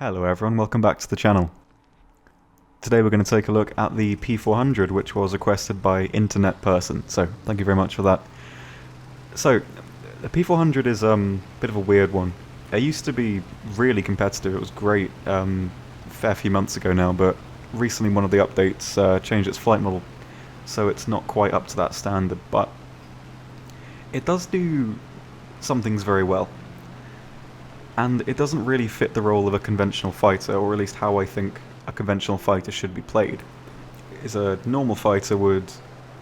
Hello everyone, welcome back to the channel. Today we're going to take a look at the P-400, which was requested by Internet Person, so thank you very much for that. So, the P-400 is a bit of a weird one. It used to be really competitive, it was great a fair few months ago now, but recently one of the updates changed its flight model, so it's not quite up to that standard, but it does do some things very well. And it doesn't really fit the role of a conventional fighter, or at least how I think a conventional fighter should be played. Is a normal fighter would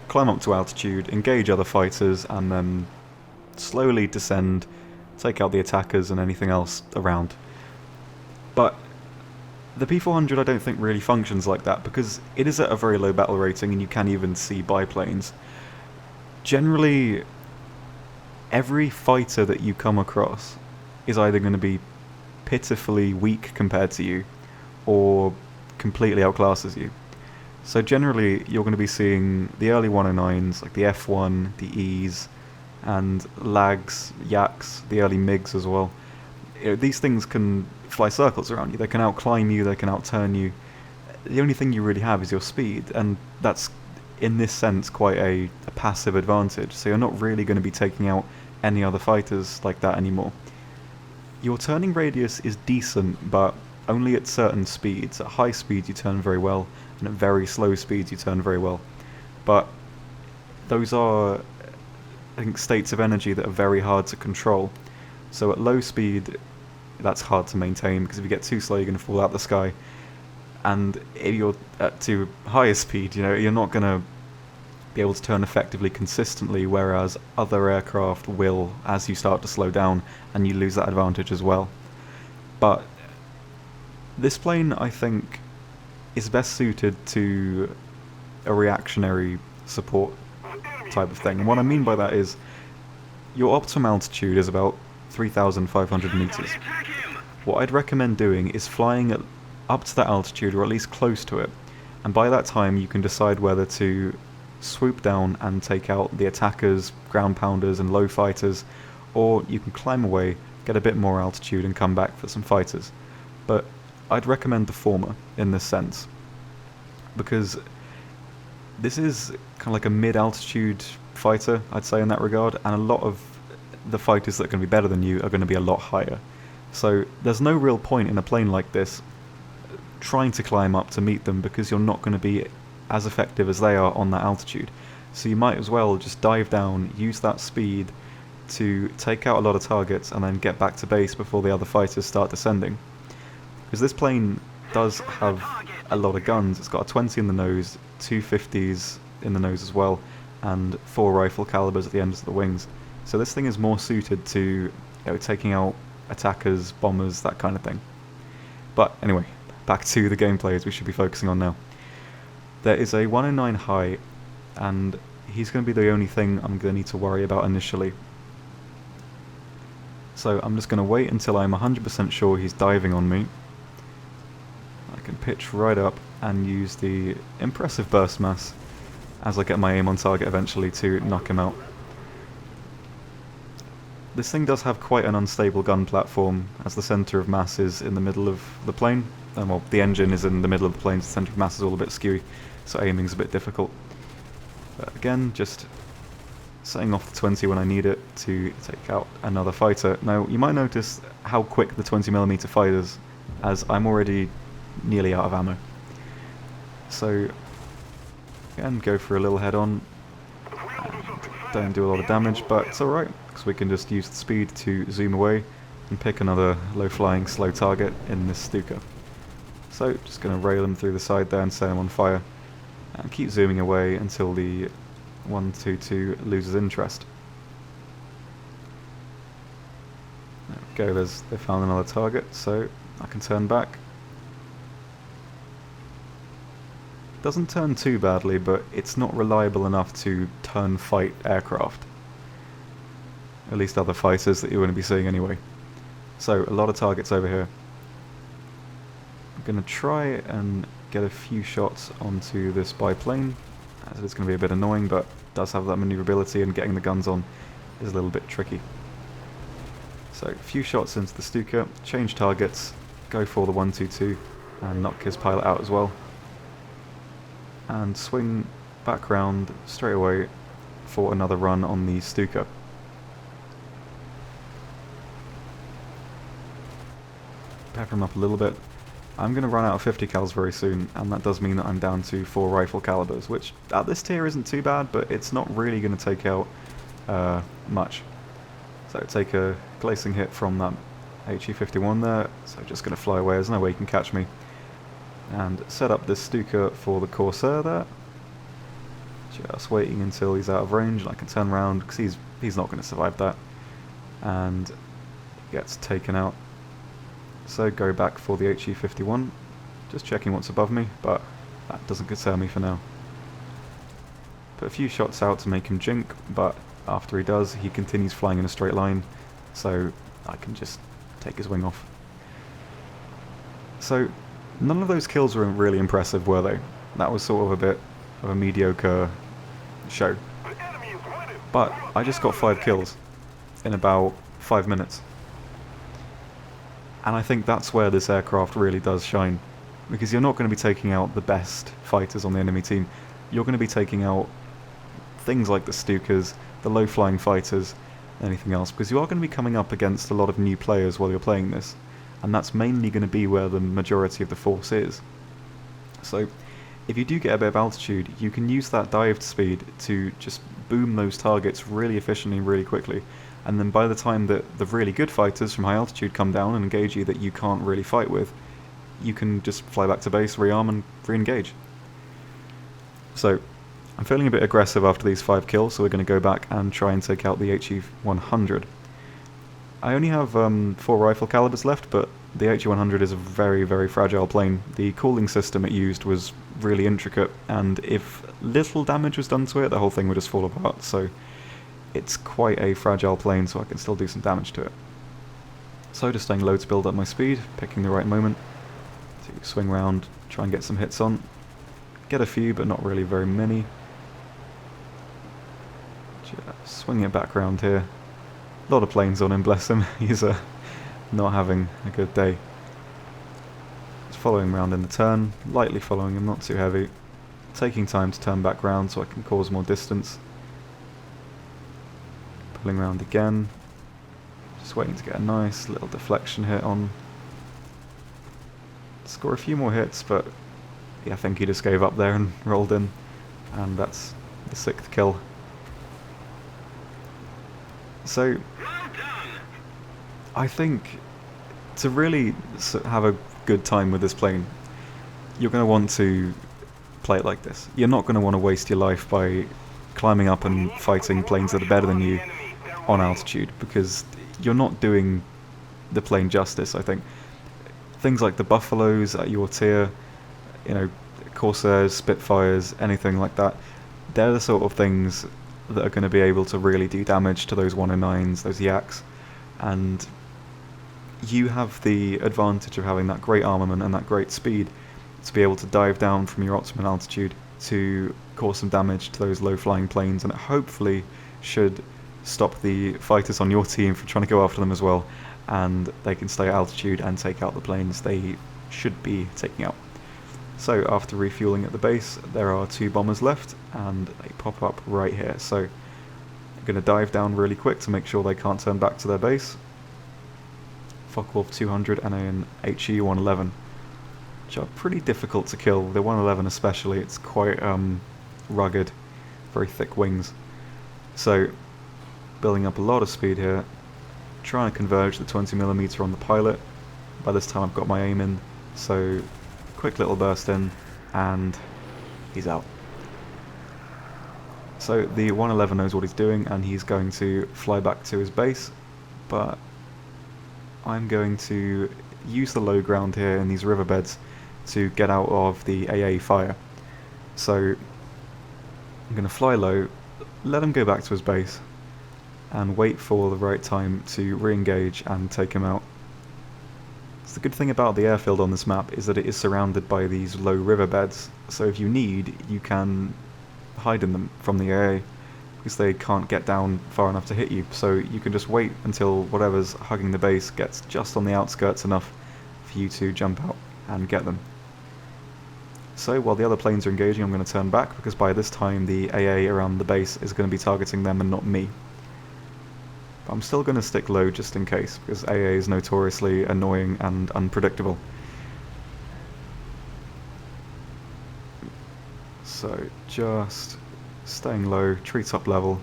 climb up to altitude, engage other fighters, and then slowly descend, take out the attackers and anything else around. But the P-400 I don't think really functions like that, because it is at a very low battle rating and you can't even see biplanes. Generally, every fighter that you come across is either going to be pitifully weak compared to you, or completely outclasses you. So generally, you're going to be seeing the early 109s, like the F1, the Es, and Lags, Yaks, the early MiGs as well. These things can fly circles around you, they can outclimb you, they can outturn you. The only thing you really have is your speed, and that's, in this sense, quite a passive advantage, so you're not really going to be taking out any other fighters like that anymore. Your turning radius is decent, but only at certain speeds. At high speeds you turn very well, and at very slow speeds you turn very well. But those are, I think, states of energy that are very hard to control. So at low speed, that's hard to maintain, because if you get too slow you're going to fall out the sky. And if you're at too high a speed, you're not going to be able to turn effectively consistently, whereas other aircraft will as you start to slow down, and you lose that advantage as well. But this plane, I think, is best suited to a reactionary support type of thing. And what I mean by that is, your optimum altitude is about 3,500 meters. What I'd recommend doing is flying up to that altitude, or at least close to it, and by that time you can decide whether to swoop down and take out the attackers, ground pounders and low fighters, or you can climb away, get a bit more altitude and come back for some fighters. But I'd recommend the former in this sense, because this is kind of like a mid-altitude fighter, I'd say, in that regard, and a lot of the fighters that are going to be better than you are going to be a lot higher. So there's no real point in a plane like this trying to climb up to meet them, because you're not going to be as effective as they are on that altitude. So you might as well just dive down, use that speed to take out a lot of targets, and then get back to base before the other fighters start descending. Because this plane does have a lot of guns. It's got a 20 in the nose, two 50s in the nose as well, and 4 rifle calibers at the ends of the wings. So this thing is more suited to taking out attackers, bombers, that kind of thing. But anyway, back to the gameplay as we should be focusing on now. There is a 109 high, and he's going to be the only thing I'm going to need to worry about initially. So I'm just going to wait until I'm 100% sure he's diving on me. I can pitch right up and use the impressive burst mass as I get my aim on target eventually to knock him out. This thing does have quite an unstable gun platform, as the centre of mass is in the middle of the plane. Well, the engine is in the middle of the plane, so the centre of mass is all a bit skewy, so aiming's a bit difficult. But again, just setting off the 20 when I need it to take out another fighter. Now, you might notice how quick the 20mm fight is, as I'm already nearly out of ammo. So, again, go for a little head-on. Don't do a lot of damage, but it's alright, because we can just use the speed to zoom away and pick another low-flying, slow target in this Stuka. So, just going to rail him through the side there and set him on fire, and keep zooming away until the 122 loses interest. There we go, they found another target, so I can turn back. Doesn't turn too badly, but it's not reliable enough to turn fight aircraft. At least other fighters that you're going to be seeing anyway. So, a lot of targets over here. I'm going to try and get a few shots onto this biplane, as it's going to be a bit annoying, but does have that maneuverability, and getting the guns on is a little bit tricky. So, a few shots into the Stuka, change targets, go for the 1-2-2 and knock his pilot out as well. And swing back round straight away for another run on the Stuka. Pepper him up a little bit. I'm going to run out of 50 cals very soon, and that does mean that I'm down to 4 rifle calibers, which at this tier isn't too bad, but it's not really going to take out much. So take a glazing hit from that HE-51 there, so just going to fly away, there's no way he can catch me. And set up this Stuka for the Corsair there. Just waiting until he's out of range and I can turn around, because he's not going to survive that. And he gets taken out. So go back for the HE-51, just checking what's above me, but that doesn't concern me for now. Put a few shots out to make him jink, but after he does, he continues flying in a straight line, so I can just take his wing off. So none of those kills were really impressive, were they? That was sort of a bit of a mediocre show. But I just got 5 kills in about 5 minutes. And I think that's where this aircraft really does shine. Because you're not going to be taking out the best fighters on the enemy team. You're going to be taking out things like the Stukas, the low-flying fighters, anything else. Because you are going to be coming up against a lot of new players while you're playing this. And that's mainly going to be where the majority of the force is. So if you do get a bit of altitude, you can use that dive speed to just boom those targets really efficiently and really quickly. And then by the time that the really good fighters from high altitude come down and engage you that you can't really fight with, you can just fly back to base, rearm and re-engage. So I'm feeling a bit aggressive after these 5 kills, so we're going to go back and try and take out the HE-100. I only have 4 rifle calibers left, but the HE-100 is a very, very fragile plane. The cooling system it used was really intricate, and if little damage was done to it, the whole thing would just fall apart, so it's quite a fragile plane, so I can still do some damage to it. So just staying low to build up my speed, picking the right moment to swing round, try and get some hits on. Get a few, but not really very many. Just swing it back round here. A lot of planes on him, bless him. He's not having a good day. Just following around in the turn, lightly following him, not too heavy. Taking time to turn back round so I can cause more distance. Pulling round again. Just waiting to get a nice little deflection hit on. Score a few more hits, but yeah, I think he just gave up there and rolled in. And that's the 6th kill. So I think to really have a good time with this plane, you're going to want to play it like this. You're not going to want to waste your life by climbing up and fighting planes that are better than you on altitude, because you're not doing the plane justice, I think. Things like the Buffaloes at your tier, you know, Corsairs, Spitfires, anything like that, they're the sort of things that are going to be able to really do damage to those 109s, those Yaks, and you have the advantage of having that great armament and that great speed to be able to dive down from your optimum altitude to cause some damage to those low-flying planes, and it hopefully should stop the fighters on your team from trying to go after them as well, and they can stay at altitude and take out the planes they should be taking out. So after refueling at the base, there are 2 bombers left, and they pop up right here. So I'm going to dive down really quick to make sure they can't turn back to their base. Focke-Wulf 200 and an HE-111, which are pretty difficult to kill. The 111 especially, it's quite rugged, very thick wings. So building up a lot of speed here, trying to converge the 20mm on the pilot. By this time I've got my aim in, so quick little burst in, and he's out. So the 111 knows what he's doing, and he's going to fly back to his base, but I'm going to use the low ground here in these riverbeds to get out of the AA fire. So I'm going to fly low, let him go back to his base, and wait for the right time to re-engage and take him out. So the good thing about the airfield on this map is that it is surrounded by these low riverbeds, so if you need, you can hide in them from the AA, because they can't get down far enough to hit you, so you can just wait until whatever's hugging the base gets just on the outskirts enough for you to jump out and get them. So while the other planes are engaging, I'm going to turn back, because by this time the AA around the base is going to be targeting them and not me. But I'm still going to stick low just in case, because AA is notoriously annoying and unpredictable. So just staying low, treetop level.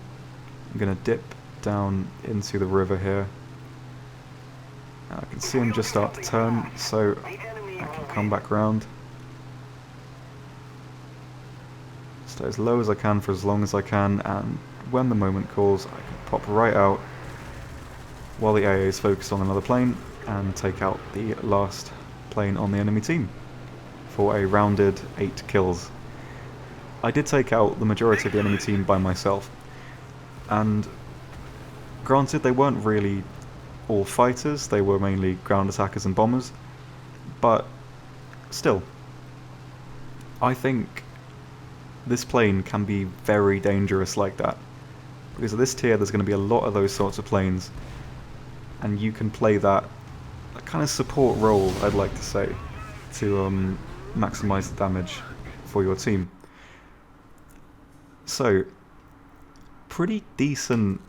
I'm going to dip down into the river here. I can see him just start to turn, so I can come back round. Stay as low as I can for as long as I can, and when the moment calls, I can pop right out while the AA is focused on another plane and take out the last plane on the enemy team for a rounded 8 kills. I did take out the majority of the enemy team by myself, and granted they weren't really all fighters, they were mainly ground attackers and bombers, but still, I think this plane can be very dangerous like that, because at this tier there's going to be a lot of those sorts of planes, and you can play that kind of support role, I'd like to say, to maximise the damage for your team. So, pretty decent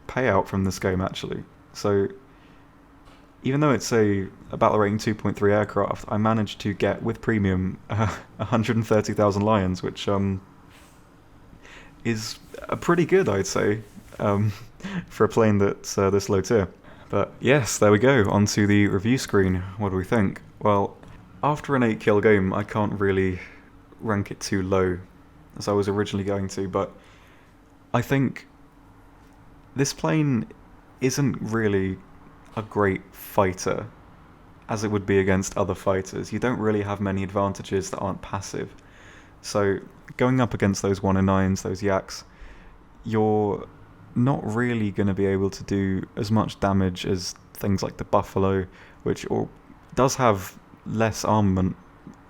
payout from this game actually. So, even though it's a battle rating 2.3 aircraft, I managed to get, with premium, 130,000 lions, which is pretty good, I'd say, for a plane that's this low tier. But yes, there we go, onto the review screen. What do we think? Well, after an 8-kill game, I can't really rank it too low, as I was originally going to, but I think this plane isn't really a great fighter as it would be against other fighters. You don't really have many advantages that aren't passive. So going up against those 109s, those yaks, you're not really going to be able to do as much damage as things like the Buffalo, which does have less armament.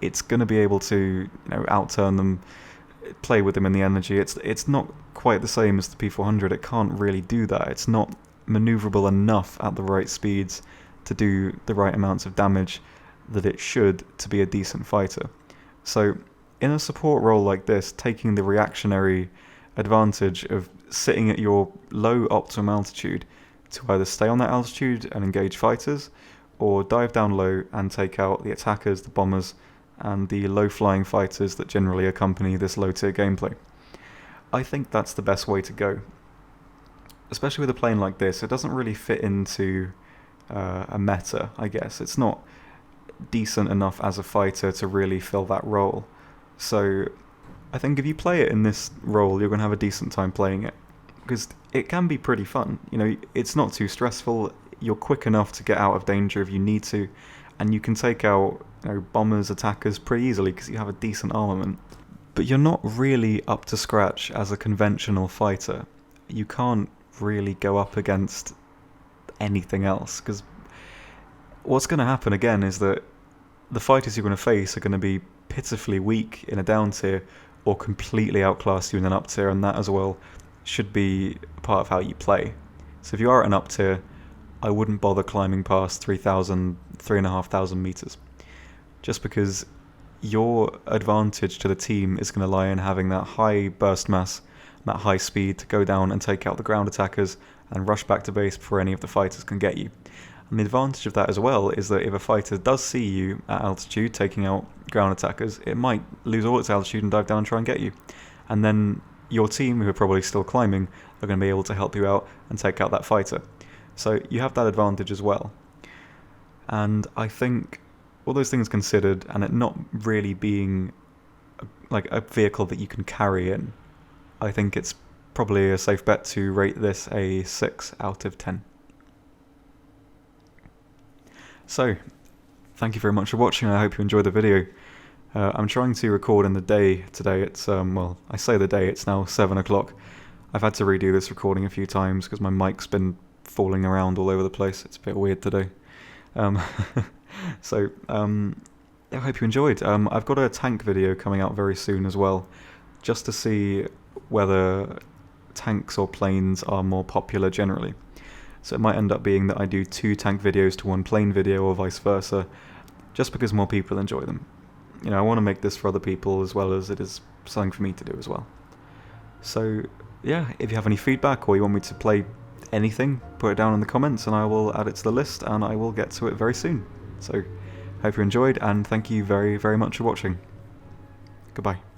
It's going to be able to, outturn them, play with them in the energy. It's not quite the same as the P-400. It can't really do that. It's not maneuverable enough at the right speeds to do the right amounts of damage that it should to be a decent fighter. So in a support role like this, taking the reactionary advantage of sitting at your low optimum altitude to either stay on that altitude and engage fighters, or dive down low and take out the attackers, the bombers, and the low-flying fighters that generally accompany this low-tier gameplay. I think that's the best way to go. Especially with a plane like this, it doesn't really fit into a meta, I guess. It's not decent enough as a fighter to really fill that role. So I think if you play it in this role, you're going to have a decent time playing it, because it can be pretty fun. It's not too stressful. You're quick enough to get out of danger if you need to, and you can take out bombers, attackers pretty easily because you have a decent armament. But you're not really up to scratch as a conventional fighter. You can't really go up against anything else, because what's going to happen again is that the fighters you're going to face are going to be pitifully weak in a down tier or completely outclass you in an up tier, and that as well should be part of how you play. So if you are at an up tier, I wouldn't bother climbing past 3,000, 3,500 meters, just because your advantage to the team is going to lie in having that high burst mass, that high speed to go down and take out the ground attackers and rush back to base before any of the fighters can get you. And the advantage of that as well is that if a fighter does see you at altitude taking out ground attackers, it might lose all its altitude and dive down and try and get you. And then your team, who are probably still climbing, are going to be able to help you out and take out that fighter. So you have that advantage as well. And I think all those things considered, and it not really being like a vehicle that you can carry in, I think it's probably a safe bet to rate this a 6 out of 10. So, thank you very much for watching. I hope you enjoyed the video. I'm trying to record in the day today. It's, well, I say the day, it's now 7 o'clock. I've had to redo this recording a few times because my mic's been falling around all over the place. It's a bit weird today. So, I hope you enjoyed. I've got a tank video coming out very soon as well, just to see whether tanks or planes are more popular generally. So it might end up being that I do 2 tank videos to 1 plane video or vice versa, just because more people enjoy them. You know, I want to make this for other people as well as it is something for me to do as well. So yeah, if you have any feedback or you want me to play anything, put it down in the comments and I will add it to the list and I will get to it very soon. So hope you enjoyed and thank you very, very much for watching. Goodbye.